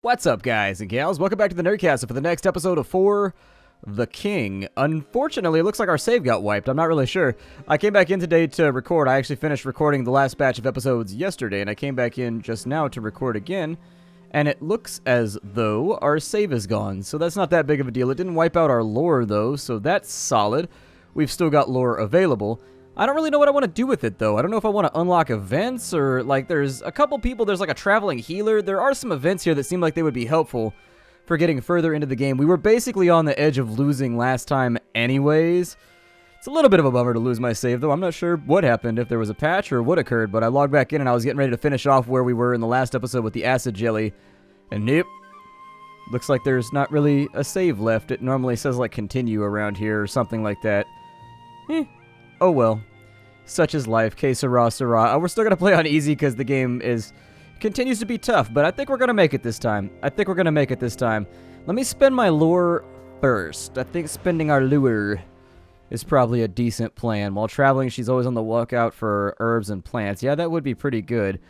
What's up, guys and gals? Welcome back to the Nerdcast for the next episode of For the King. Unfortunately, it looks like our save got wiped. I'm not really sure. I came back in today to record. I actually finished recording the last batch of episodes yesterday, and I came back in just now to record again, and it looks as though our save is gone, so that's not that big of a deal. It didn't wipe out our lore, though, so that's solid. We've still got lore available. I don't really know what I want to do with it, though. I don't know if I want to unlock events or, like, there's a couple people. There's, like, a traveling healer. There are some events here that seem like they would be helpful for getting further into the game. We were basically on the edge of losing last time anyways. It's a little bit of a bummer to lose my save, though. I'm not sure what happened, if there was a patch or what occurred, but I logged back in and I was getting ready to finish off where we were in the last episode with the acid jelly. And nope. Looks like there's not really a save left. It normally says, like, continue around here or something like that. Oh well. Such is life. Que sera, sera. We're still going to play on easy because the game continues to be tough, but I think we're going to make it this time. Let me spend my lure first. I think spending our lure is probably a decent plan. While traveling, she's always on the lookout for herbs and plants. Yeah, that would be pretty good.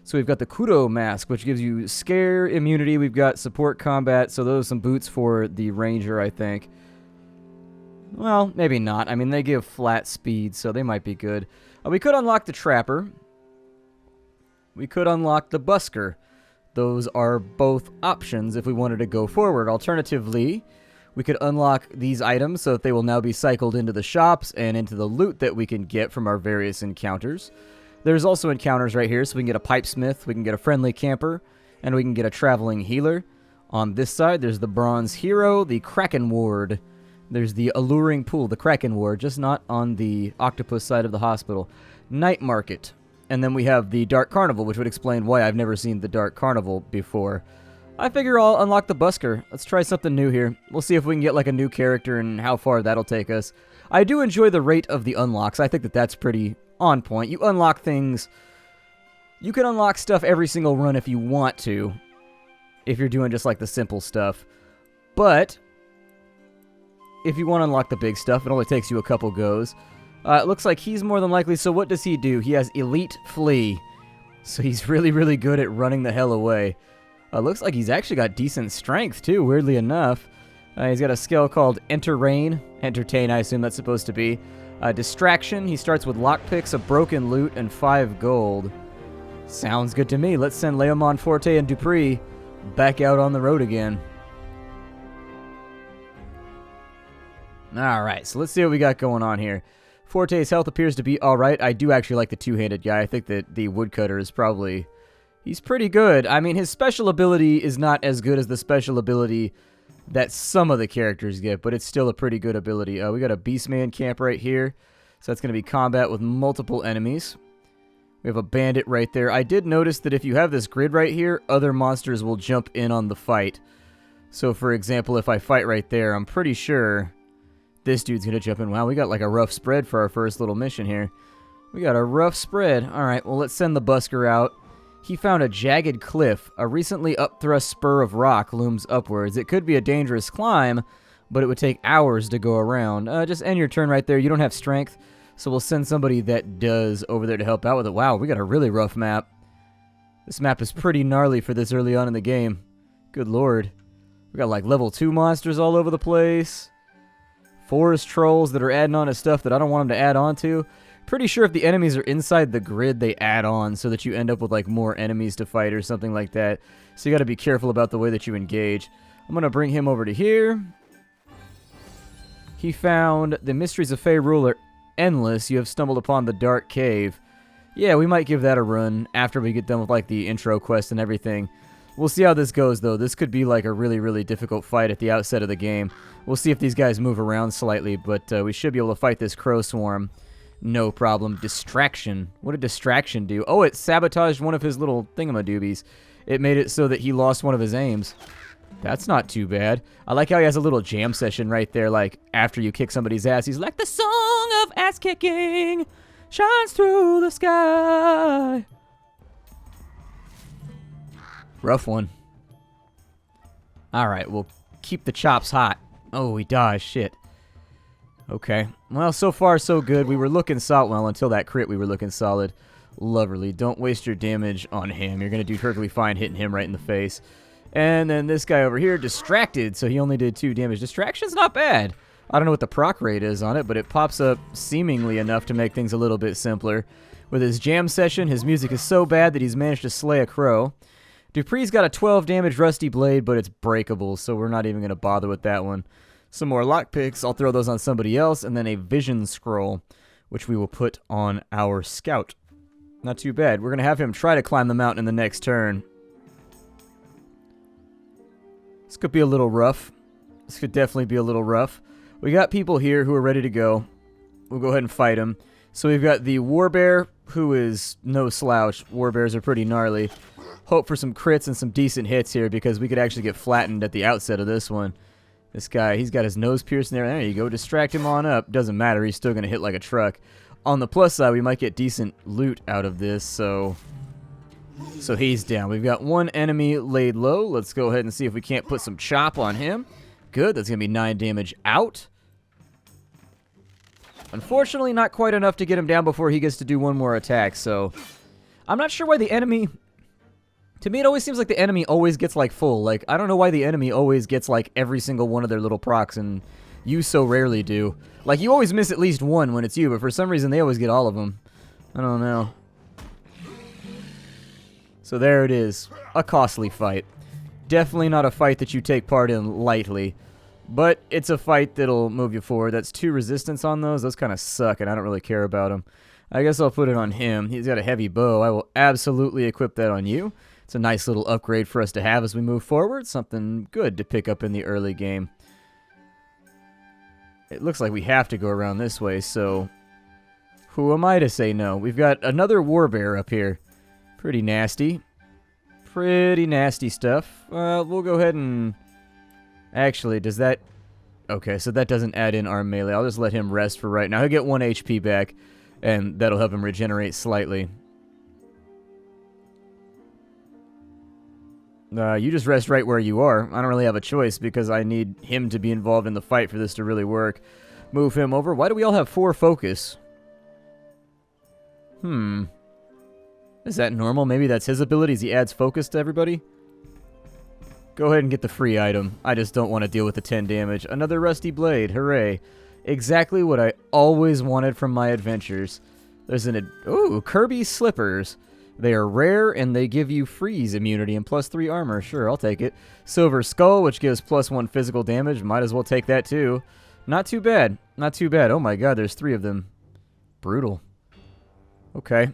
So we've got the Kudo mask, which gives you scare immunity. We've got support combat, so those are some boots for the ranger, I think. Well, maybe not. I mean, they give flat speed, so they might be good. We could unlock the Trapper. We could unlock the Busker. Those are both options if we wanted to go forward. Alternatively, we could unlock these items so that they will now be cycled into the shops and into the loot that we can get from our various encounters. There's also encounters right here, so we can get a pipesmith, we can get a friendly camper, and we can get a traveling healer. On this side, there's the bronze hero, the Kraken ward. There's the alluring pool, the Kraken ward, just not on the octopus side of the hospital. Night market. And then we have the Dark Carnival, which would explain why I've never seen the Dark Carnival before. I figure I'll unlock the Busker. Let's try something new here. We'll see if we can get like a new character and how far that'll take us. I do enjoy the rate of the unlocks. I think that that's pretty on point. You unlock things. You can unlock stuff every single run if you want to. If you're doing just like the simple stuff. But if you want to unlock the big stuff, it only takes you a couple goes. It looks like he's more than likely, so what does he do? He has Elite Flee. So he's really, really good at running the hell away. Looks like he's actually got decent strength, too, weirdly enough. He's got a skill called Entertain, I assume that's supposed to be. Distraction, he starts with lockpicks, a broken loot, and 5 gold. Sounds good to me. Let's send Leomond, Forte, and Dupree back out on the road again. Alright, so let's see what we got going on here. Forte's health appears to be alright. I do actually like the two-handed guy. I think that the woodcutter is probably... he's pretty good. I mean, his special ability is not as good as the special ability that some of the characters get, but it's still a pretty good ability. We got a Beastman camp right here, so that's going to be combat with multiple enemies. We have a bandit right there. I did notice that if you have this grid right here, other monsters will jump in on the fight. So, for example, if I fight right there, I'm pretty sure this dude's going to jump in. Wow, we got like a rough spread for our first little mission here. We got a rough spread. Alright, well, let's send the Busker out. He found a jagged cliff. A recently upthrust spur of rock looms upwards. It could be a dangerous climb, but it would take hours to go around. Just end your turn right there. You don't have strength, so we'll send somebody that does over there to help out with it. Wow, we got a really rough map. This map is pretty gnarly for this early on in the game. Good lord. We got like level 2 monsters all over the place. Forest trolls that are adding on to stuff that I don't want them to add on to. Pretty sure if the enemies are inside the grid, they add on so that you end up with like more enemies to fight or something like that. So you got to be careful about the way that you engage. I'm going to bring him over to here. He found the mysteries of Faerûl are endless. You have stumbled upon the dark cave. Yeah, we might give that a run after we get done with like the intro quest and everything. We'll see how this goes, though. This could be like a really, really difficult fight at the outset of the game. We'll see if these guys move around slightly, but we should be able to fight this crow swarm. No problem. Distraction. What did distraction do? Oh, it sabotaged one of his little thingamadoobies. It made it so that he lost one of his aims. That's not too bad. I like how he has a little jam session right there, like, after you kick somebody's ass. He's like, the song of ass-kicking shines through the sky. Rough one. Alright, we'll keep the chops hot. Oh, he dodged. Shit. Okay. Well, so far, so good. We were looking solid. Well, until that crit, we were looking solid. Lovely. Don't waste your damage on him. You're going to do perfectly fine hitting him right in the face. And then this guy over here, distracted, so he only did 2 damage. Distraction's not bad. I don't know what the proc rate is on it, but it pops up seemingly enough to make things a little bit simpler. With his jam session, his music is so bad that he's managed to slay a crow. Dupree's got a 12 damage rusty blade, but it's breakable, so we're not even going to bother with that one. Some more lockpicks, I'll throw those on somebody else, and then a vision scroll, which we will put on our scout. Not too bad. We're going to have him try to climb the mountain in the next turn. This could be a little rough. This could definitely be a little rough. We got people here who are ready to go. We'll go ahead and fight them. So we've got the Warbear, who is no slouch. Warbears are pretty gnarly. Hope for some crits and some decent hits here because we could actually get flattened at the outset of this one. This guy, he's got his nose pierced in there. There you go. Distract him on up. Doesn't matter. He's still going to hit like a truck. On the plus side, we might get decent loot out of this, so he's down. We've got one enemy laid low. Let's go ahead and see if we can't put some chop on him. Good. That's going to be 9 damage out. Unfortunately, not quite enough to get him down before he gets to do one more attack, so I'm not sure why the enemy... To me, it always seems like the enemy always gets, like, full. Like, I don't know why the enemy always gets, like, every single one of their little procs, and you so rarely do. Like, you always miss at least one when it's you, but for some reason, they always get all of them. I don't know. So there it is. A costly fight. Definitely not a fight that you take part in lightly. But it's a fight that'll move you forward. That's 2 resistance on those. Those kind of suck, and I don't really care about them. I guess I'll put it on him. He's got a heavy bow. I will absolutely equip that on you. It's a nice little upgrade for us to have as we move forward. Something good to pick up in the early game. It looks like we have to go around this way, so who am I to say no? We've got another Warbear up here. Pretty nasty. Pretty nasty stuff. We'll go ahead and... Actually, does that... Okay, so that doesn't add in our melee. I'll just let him rest for right now. He'll get 1 HP back, and that'll help him regenerate slightly. You just rest right where you are. I don't really have a choice because I need him to be involved in the fight for this to really work. Move him over. Why do we all have 4 focus? Is that normal? Maybe that's his abilities. He adds focus to everybody? Go ahead and get the free item. I just don't want to deal with the 10 damage. Another rusty blade. Hooray. Exactly what I always wanted from my adventures. There's an... Ooh, Kirby slippers. They are rare, and they give you freeze immunity and +3 armor. Sure, I'll take it. Silver Skull, which gives +1 physical damage. Might as well take that, too. Not too bad. Not too bad. Oh, my God, there's 3 of them. Brutal. Okay.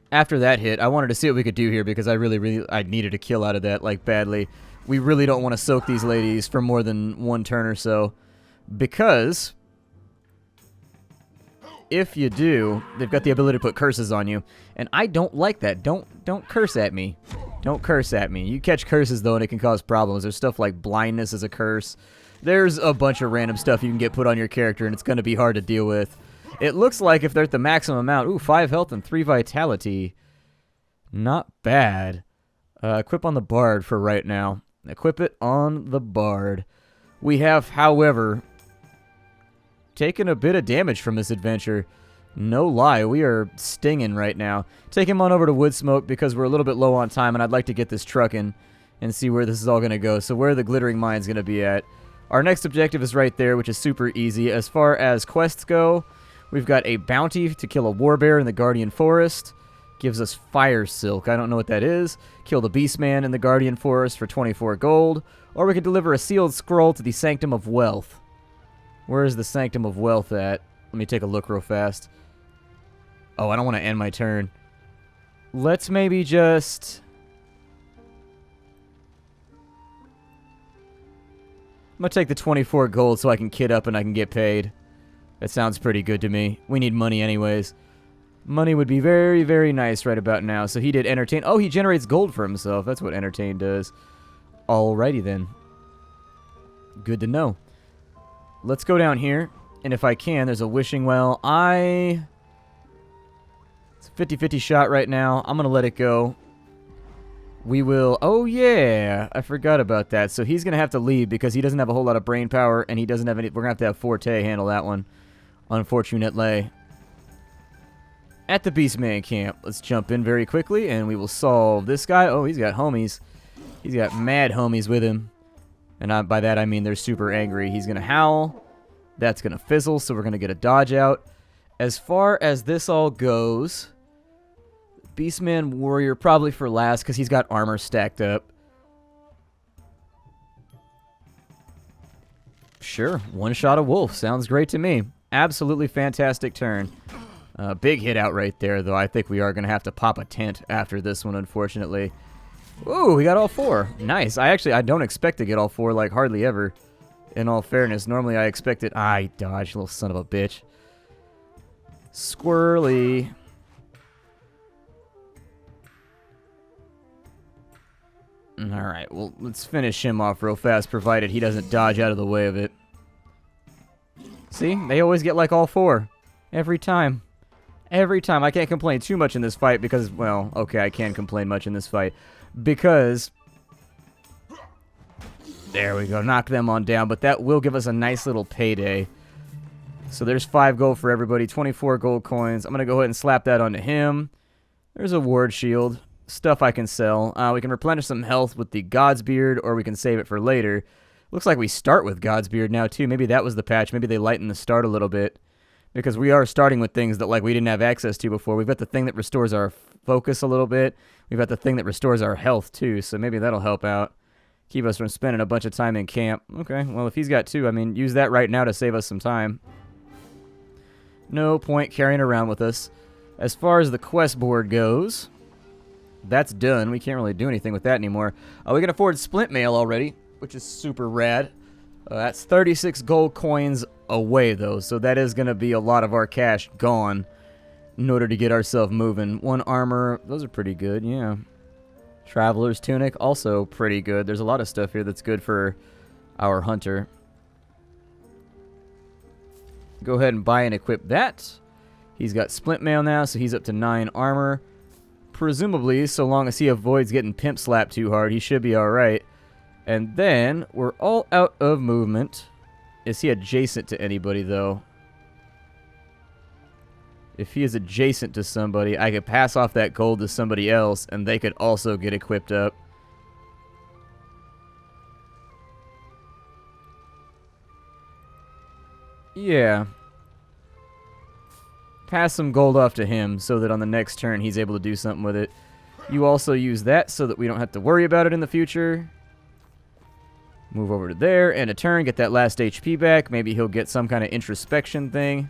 After that hit, I wanted to see what we could do here because I I needed a kill out of that, like, badly. We really don't want to soak these ladies for more than 1 turn or so because... If you do, they've got the ability to put curses on you, and I don't like that. Don't curse at me. Don't curse at me. You catch curses, though, and it can cause problems. There's stuff like blindness as a curse. There's a bunch of random stuff you can get put on your character, and it's going to be hard to deal with. It looks like if they're at the maximum amount, ooh, 5 health and 3 vitality. Not bad. Equip on the Bard for right now. Equip it on the Bard. We have, however... taking a bit of damage from this adventure. No lie, we are stinging right now. Take him on over to Woodsmoke because we're a little bit low on time and I'd like to get this trucking and see where this is all going to go. So where the Glittering Mine's going to be at. Our next objective is right there, which is super easy. As far as quests go, we've got a bounty to kill a Warbear in the Guardian Forest. Gives us Fire Silk. I don't know what that is. Kill the Beastman in the Guardian Forest for 24 gold. Or we can deliver a sealed scroll to the Sanctum of Wealth. Where is the Sanctum of Wealth at? Let me take a look real fast. Oh, I don't want to end my turn. Let's maybe just... I'm going to take the 24 gold so I can kit up and I can get paid. That sounds pretty good to me. We need money anyways. Money would be very, very nice right about now. So he did Entertain. Oh, he generates gold for himself. That's what Entertain does. Alrighty then. Good to know. Let's go down here, and if I can, there's a wishing well. It's a 50-50 shot right now. I'm going to let it go. We will... Oh, yeah. I forgot about that. So he's going to have to leave because he doesn't have a whole lot of brain power, and he doesn't have any... We're going to have Forte handle that one. Unfortunately. at the Beastman camp. Let's jump in very quickly, and we will solve this guy. Oh, he's got homies. He's got mad homies with him. And by that, I mean they're super angry. He's going to howl. That's going to fizzle, so we're going to get a dodge out. As far as this all goes, Beastman Warrior probably for last because he's got armor stacked up. Sure, one shot of wolf. Sounds great to me. Absolutely fantastic turn. Big hit out right there, though. I think we are going to have to pop a tent after this one, unfortunately. Ooh, we got all 4. Nice. I don't expect to get all 4, like, hardly ever, in all fairness. Normally, I expect it. I dodged, little son of a bitch. Squirrely. Alright, well, let's finish him off real fast, provided he doesn't dodge out of the way of it. See? They always get, like, all 4. Every time. Every time. I can't complain too much in this fight because, well, okay, I can complain much in this fight. Because, there we go, knock them on down, but that will give us a nice little payday. So there's 5 gold for everybody, 24 gold coins. I'm going to go ahead and slap that onto him. There's a ward shield, stuff I can sell. We can replenish some health with the God's Beard, or we can save it for later. Looks like we start with God's Beard now, too. Maybe that was the patch. Maybe they lightened the start a little bit. Because we are starting with things that like we didn't have access to before. We've got the thing that restores our focus a little bit. We've got the thing that restores our health too, so maybe that'll help out. Keep us from spending a bunch of time in camp. Okay, well if he's got 2, I mean, use that right now to save us some time. No point carrying around with us. As far as the quest board goes, that's done. We can't really do anything with that anymore. We can afford splint mail already, which is super rad. That's 36 gold coins away, though, so that is going to be a lot of our cash gone in order to get ourselves moving. 1 armor, those are pretty good, yeah. Traveler's tunic, also pretty good. There's a lot of stuff here that's good for our hunter. Go ahead and buy and equip that. He's got splint mail now, so he's up to 9 armor. Presumably, so long as he avoids getting pimp slapped too hard, he should be alright. And then, we're all out of movement. Is he adjacent to anybody, though? If he is adjacent to somebody, I could pass off that gold to somebody else, and they could also get equipped up. Yeah. Pass some gold off to him, so that on the next turn, he's able to do something with it. You also use that, so that we don't have to worry about it in the future. Move over to there, and a turn, get that last HP back. Maybe he'll get some kind of introspection thing.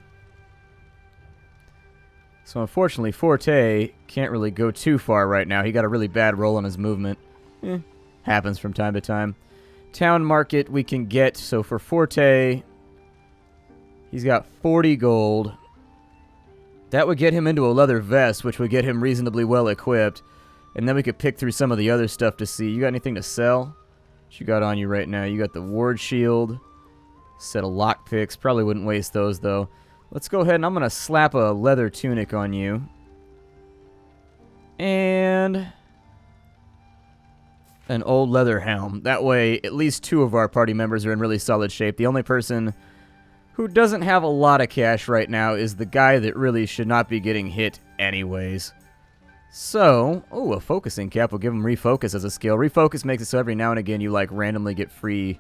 So unfortunately, Forte can't really go too far right now. He got a really bad roll on his movement. Happens from time to time. Town market we can get, so for Forte, he's got 40 gold. That would get him into a leather vest, which would get him reasonably well equipped. And then we could pick through some of the other stuff to see. You got anything to sell? What you got on you right now? You got the ward shield, set of lockpicks. Probably wouldn't waste those though. Let's go ahead and I'm gonna slap a leather tunic on you, and an old leather helm. That way, at least 2 of our party members are in really solid shape. The only person who doesn't have a lot of cash right now is the guy that really should not be getting hit anyways. So, oh, a focusing cap will give him refocus as a skill. Refocus makes it so every now and again you like randomly get free.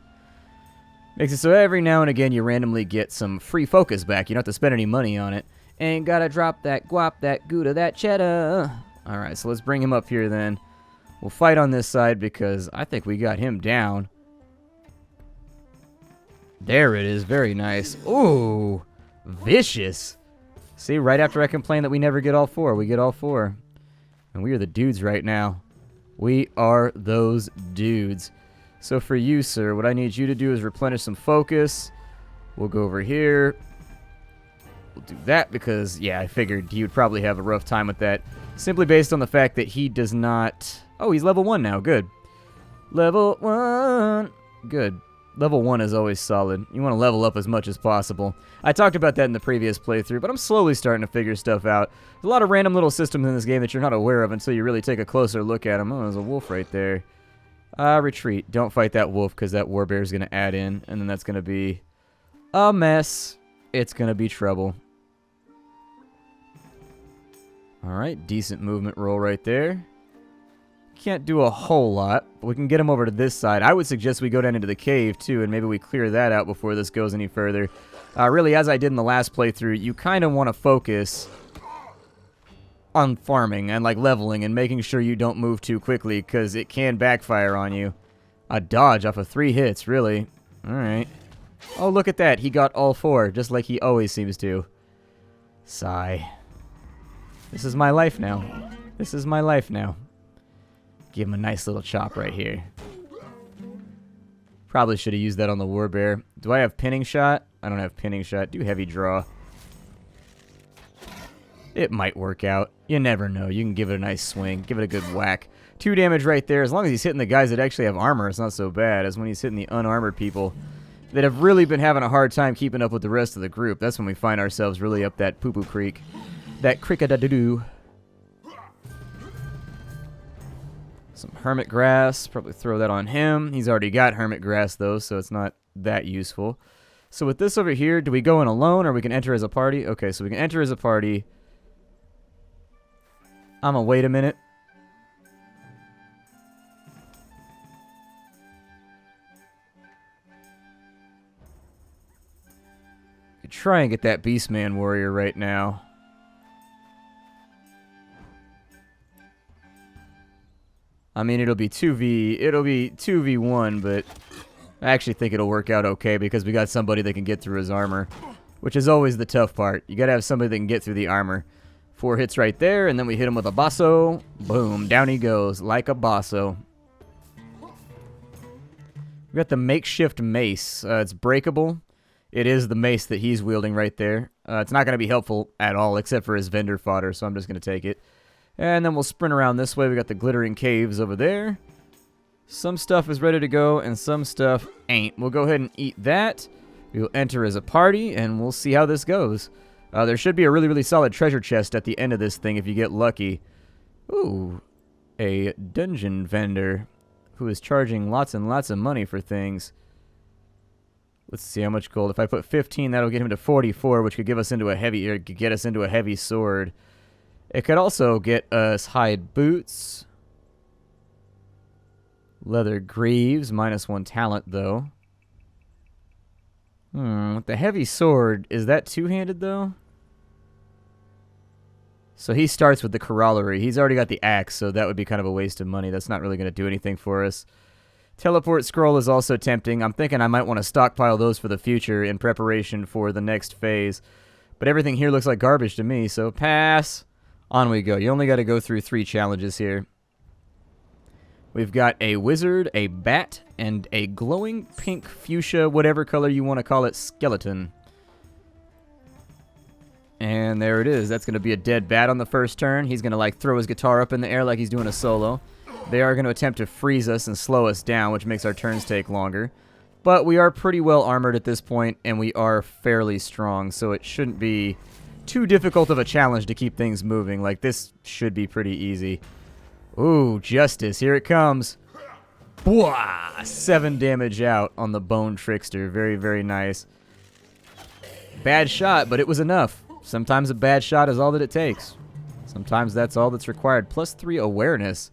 Makes it so every now and again you randomly get some free focus back. You don't have to spend any money on it. Ain't gotta drop that guap, that gouda, that cheddar. Alright, so let's bring him up here then. We'll fight on this side because I think we got him down. There it is, very nice. Ooh, vicious. See, right after I complain that we never get all 4, we get all 4. And we are the dudes right now. We are those dudes. So for you, sir, what I need you to do is replenish some focus. We'll go over here. We'll do that because, yeah, I figured he would probably have a rough time with that. Simply based on the fact that he does not... Oh, he's level 1 now. Good. Level 1. Good. Level 1 is always solid. You want to level up as much as possible. I talked about that in the previous playthrough, but I'm slowly starting to figure stuff out. There's a lot of random little systems in this game that you're not aware of until you really take a closer look at them. Oh, there's a wolf right there. Retreat. Don't fight that wolf because that warbear is going to add in, and then that's going to be a mess. It's going to be trouble. Alright, decent movement roll right there. Can't do a whole lot, but we can get him over to this side. I would suggest we go down into the cave, too, and maybe we clear that out before this goes any further. Really, as I did in the last playthrough, you kind of want to focus on farming and, like, leveling and making sure you don't move too quickly, because it can backfire on you. A dodge off of 3 hits, really. Alright. Oh, look at that. He got all 4, just like he always seems to. Sigh. This is my life now. This is my life now. Give him a nice little chop right here. Probably should have used that on the warbear. Do I have pinning shot? I don't have pinning shot. Do heavy draw. It might work out. You never know. You can give it a nice swing. Give it a good whack. 2 damage right there. As long as he's hitting the guys that actually have armor, it's not so bad. As when he's hitting the unarmored people that have really been having a hard time keeping up with the rest of the group. That's when we find ourselves really up that poo-poo creek. That crick-a-da-doo-doo. Some hermit grass. Probably throw that on him. He's already got hermit grass, though, so it's not that useful. So with this over here, do we go in alone or we can enter as a party? Okay, so we can enter as a party. I'm gonna wait a minute. Could try and get that Beastman warrior right now. I mean, it'll be 2v1, but I actually think it'll work out okay because we got somebody that can get through his armor, which is always the tough part. You gotta have somebody that can get through the armor. 4 hits right there, and then we hit him with a basso. Boom, down he goes, like a basso. We got the makeshift mace. It's breakable. It is the mace that he's wielding right there. It's not going to be helpful at all, except for his vendor fodder, so I'm just going to take it. And then we'll sprint around this way. We got the glittering caves over there. Some stuff is ready to go, and some stuff ain't. We'll go ahead and eat that. We'll enter as a party, and we'll see how this goes. There should be a really, really solid treasure chest at the end of this thing if you get lucky. Ooh, a dungeon vendor who is charging lots and lots of money for things. Let's see how much gold. If I put 15, that'll get him to 44, which could give us into a heavy, or could get us into a heavy sword. It could also get us hide boots, leather greaves, -1 talent though. With the heavy sword, is that two-handed though? So he starts with the corollary. He's already got the axe, so that would be kind of a waste of money. That's not really going to do anything for us. Teleport scroll is also tempting. I'm thinking I might want to stockpile those for the future in preparation for the next phase. But everything here looks like garbage to me, so pass. On we go. You only got to go through 3 challenges here. We've got a wizard, a bat, and a glowing pink fuchsia, whatever color you want to call it, skeleton. And there it is. That's going to be a dead bat on the first turn. He's going to like throw his guitar up in the air like he's doing a solo. They are going to attempt to freeze us and slow us down, which makes our turns take longer. But we are pretty well armored at this point, and we are fairly strong, so it shouldn't be too difficult of a challenge to keep things moving. Like, this should be pretty easy. Ooh, justice. Here it comes. Bwah! 7 damage out on the Bone Trickster. Very, very nice. Bad shot, but it was enough. Sometimes a bad shot is all that it takes. Sometimes that's all that's required. +3 awareness.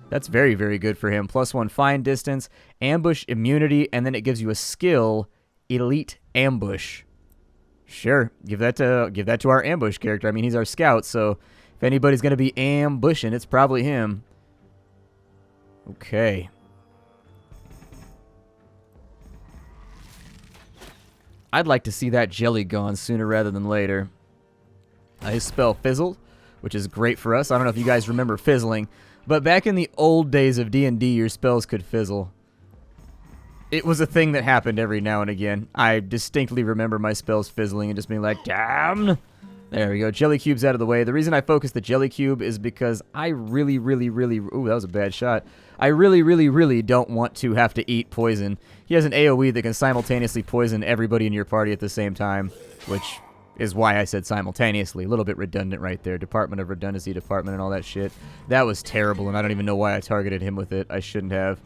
That's very, very good for him. +1 find distance, ambush immunity, and then it gives you a skill, elite ambush. Sure, give that to our ambush character. I mean, he's our scout, so if anybody's going to be ambushing, it's probably him. Okay. I'd like to see that jelly gone sooner rather than later. His spell fizzled, which is great for us. I don't know if you guys remember fizzling, but back in the old days of D&D, your spells could fizzle. It was a thing that happened every now and again. I distinctly remember my spells fizzling and just being like, damn. There we go. Jelly cube's out of the way. The reason I focused the jelly cube is because I really, really, really... Ooh, that was a bad shot. I really, really, really don't want to have to eat poison. He has an AoE that can simultaneously poison everybody in your party at the same time, which is why I said simultaneously. A little bit redundant right there. Department of Redundancy Department and all that shit. That was terrible, and I don't even know why I targeted him with it. I shouldn't have.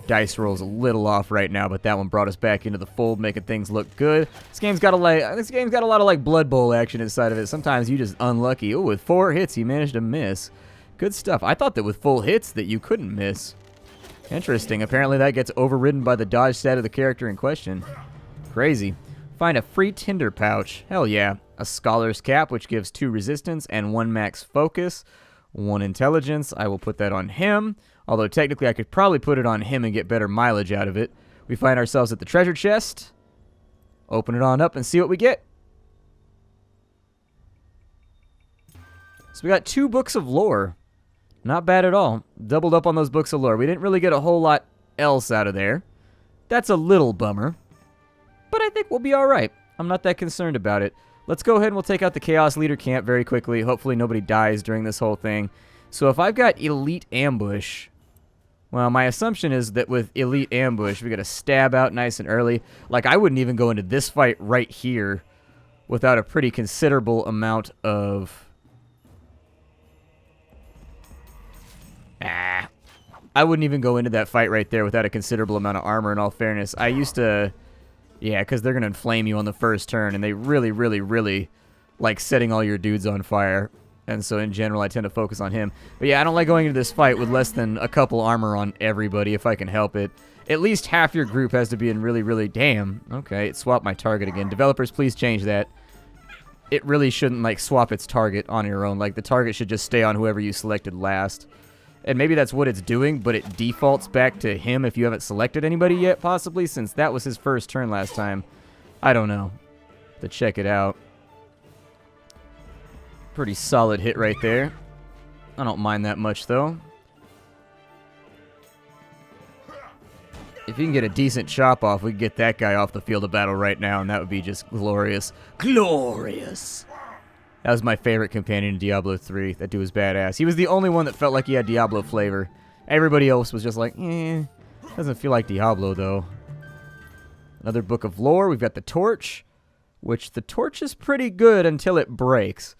Dice roll's a little off right now, but that one brought us back into the fold, making things look good. This game's got a lot of like Blood Bowl action inside of it. Sometimes you just unlucky. Oh, with 4 hits, you managed to miss. Good stuff. I thought that with full hits that you couldn't miss. Interesting. Apparently that gets overridden by the dodge stat of the character in question. Crazy. Find a free tinder pouch. Hell yeah. A scholar's cap, which gives 2 resistance and 1 max focus, 1 intelligence. I will put that on him. Although technically I could probably put it on him and get better mileage out of it. We find ourselves at the treasure chest. Open it on up and see what we get. So we got 2 books of lore. Not bad at all. Doubled up on those books of lore. We didn't really get a whole lot else out of there. That's a little bummer. But I think we'll be alright. I'm not that concerned about it. Let's go ahead and we'll take out the Chaos Leader camp very quickly. Hopefully nobody dies during this whole thing. So if I've got Elite Ambush... Well, my assumption is that with Elite Ambush, we got to stab out nice and early. Like, I wouldn't even go into this fight right here without a pretty considerable amount of... I wouldn't even go into that fight right there without a considerable amount of armor, in all fairness. I used to... Yeah, because they're going to inflame you on the first turn, and they really, really, really like setting all your dudes on fire. And so in general, I tend to focus on him. But yeah, I don't like going into this fight with less than a couple armor on everybody if I can help it. At least half your group has to be in really, really... Damn. Okay, it swapped my target again. Developers, please change that. It really shouldn't, like, swap its target on your own. Like, the target should just stay on whoever you selected last. And maybe that's what it's doing, but it defaults back to him if you haven't selected anybody yet, possibly, since that was his first turn last time. I don't know. To check it out. Pretty solid hit right there. I don't mind that much, though. If you can get a decent chop off, we can get that guy off the field of battle right now, and that would be just glorious. Glorious! That was my favorite companion in Diablo 3. That dude was badass. He was the only one that felt like he had Diablo flavor. Everybody else was just like, doesn't feel like Diablo, though. Another book of lore. We've got the torch, which the torch is pretty good until it breaks.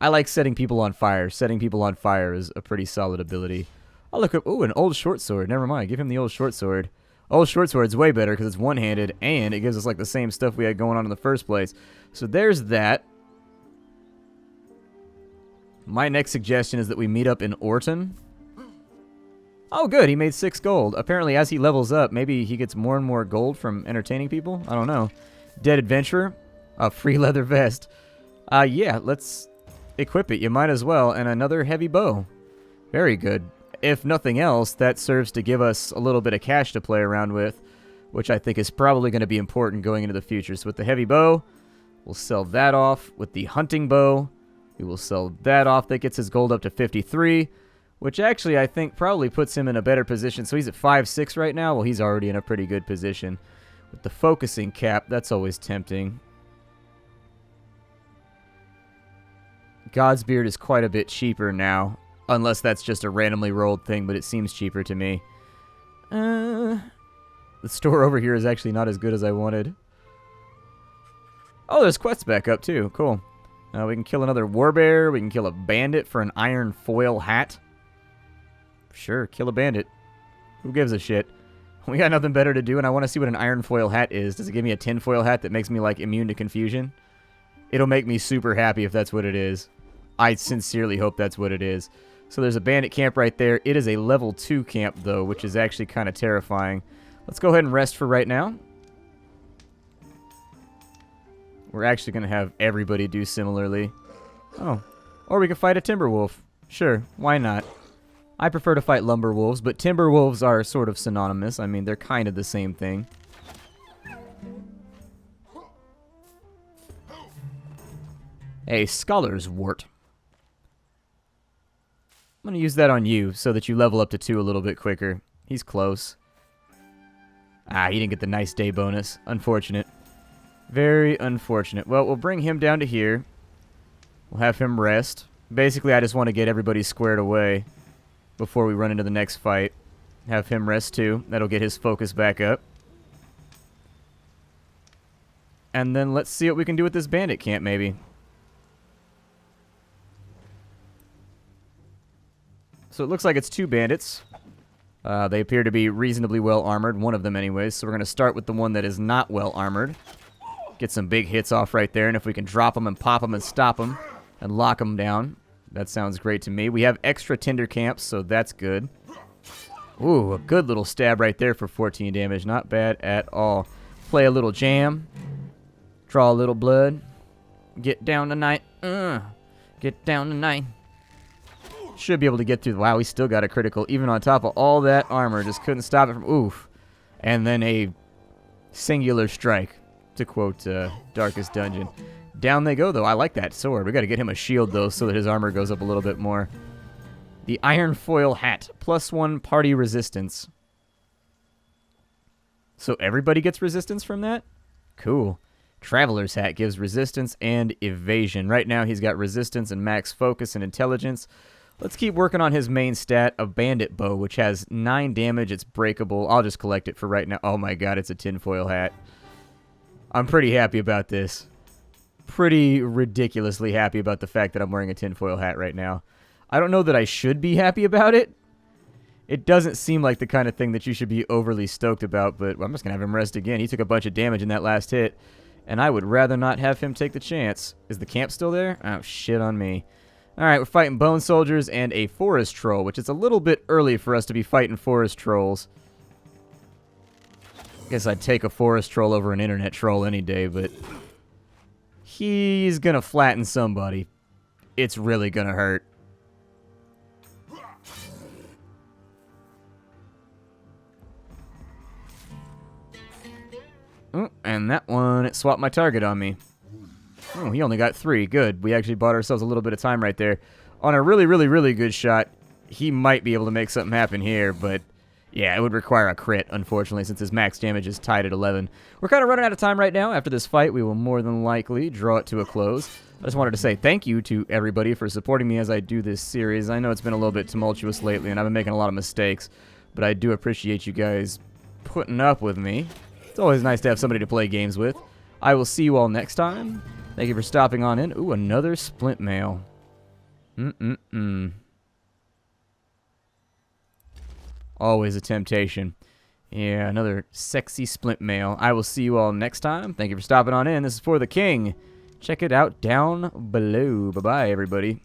I like setting people on fire. Setting people on fire is a pretty solid ability. I'll look up... Ooh, an old short sword. Never mind. Give him the old short sword. Old short sword's way better because it's one-handed, and it gives us like the same stuff we had going on in the first place. So there's that. My next suggestion is that we meet up in Orton. Oh, good. He made 6 gold. Apparently, as he levels up, maybe he gets more and more gold from entertaining people. I don't know. Dead Adventurer. A free leather vest. Yeah, let's... equip it, you might as well, and another heavy bow. Very good. If nothing else, that serves to give us a little bit of cash to play around with, which I think is probably going to be important going into the future. So with the heavy bow, we'll sell that off. With the hunting bow, we will sell that off. That gets his gold up to 53, which actually I think probably puts him in a better position. So he's at 5-6 right now. Well, he's already in a pretty good position. With the focusing cap, that's always tempting. Godsbeard is quite a bit cheaper now. Unless that's just a randomly rolled thing, but it seems cheaper to me. The store over here is actually not as good as I wanted. Oh, there's quests back up too. Cool. We can kill another warbear. We can kill a bandit for an iron foil hat. Sure, kill a bandit. Who gives a shit? We got nothing better to do, and I want to see what an iron foil hat is. Does it give me a tinfoil hat that makes me, like, immune to confusion? It'll make me super happy if that's what it is. I sincerely hope that's what it is. So there's a bandit camp right there. It is a level 2 camp, though, which is actually kind of terrifying. Let's go ahead and rest for right now. We're actually going to have everybody do similarly. Oh. Or we could fight a timber wolf. Sure, why not? I prefer to fight lumber wolves, but timber wolves are sort of synonymous. I mean, they're kind of the same thing. A scholar's wart. I'm going to use that on you so that you level up to 2 a little bit quicker. He's close. Ah, he didn't get the nice day bonus. Unfortunate. Very unfortunate. Well, we'll bring him down to here. We'll have him rest. Basically, I just want to get everybody squared away before we run into the next fight. Have him rest too. That'll get his focus back up. And then let's see what we can do with this bandit camp, maybe. So it looks like it's 2 bandits. They appear to be reasonably well armored, one of them anyways, so we're going to start with the one that is not well armored. Get some big hits off right there, and if we can drop them and pop them and stop them and lock them down, that sounds great to me. We have extra tinder camps, so that's good. Ooh, a good little stab right there for 14 damage. Not bad at all. Play a little jam. Draw a little blood. Get down tonight. Get down tonight. Should be able to get through. Wow, we still got a critical. Even on top of all that armor. Just couldn't stop it from... Oof. And then a singular strike, to quote Darkest Dungeon. Down they go, though. I like that sword. We got to get him a shield, though, so that his armor goes up a little bit more. The Iron Foil Hat. +1 party resistance. So everybody gets resistance from that? Cool. Traveler's Hat gives resistance and evasion. Right now, he's got resistance and max focus and intelligence. Let's keep working on his main stat of Bandit Bow, which has 9 damage. It's breakable. I'll just collect it for right now. Oh my god, it's a tinfoil hat. I'm pretty happy about this. Pretty ridiculously happy about the fact that I'm wearing a tinfoil hat right now. I don't know that I should be happy about it. It doesn't seem like the kind of thing that you should be overly stoked about, but I'm just going to have him rest again. He took a bunch of damage in that last hit, and I would rather not have him take the chance. Is the camp still there? Oh, shit on me. Alright, we're fighting bone soldiers and a forest troll, which is a little bit early for us to be fighting forest trolls. Guess I'd take a forest troll over an internet troll any day, but he's gonna flatten somebody. It's really gonna hurt. Oh, and that one, it swapped my target on me. Oh, he only got 3. Good. We actually bought ourselves a little bit of time right there. On a really, really, really good shot, he might be able to make something happen here, but yeah, it would require a crit, unfortunately, since his max damage is tied at 11. We're kind of running out of time right now. After this fight, we will more than likely draw it to a close. I just wanted to say thank you to everybody for supporting me as I do this series. I know it's been a little bit tumultuous lately, and I've been making a lot of mistakes, but I do appreciate you guys putting up with me. It's always nice to have somebody to play games with. I will see you all next time. Thank you for stopping on in. Ooh, another splint mail. Always a temptation. Yeah, another sexy splint mail. I will see you all next time. Thank you for stopping on in. This is for the King. Check it out down below. Bye-bye, everybody.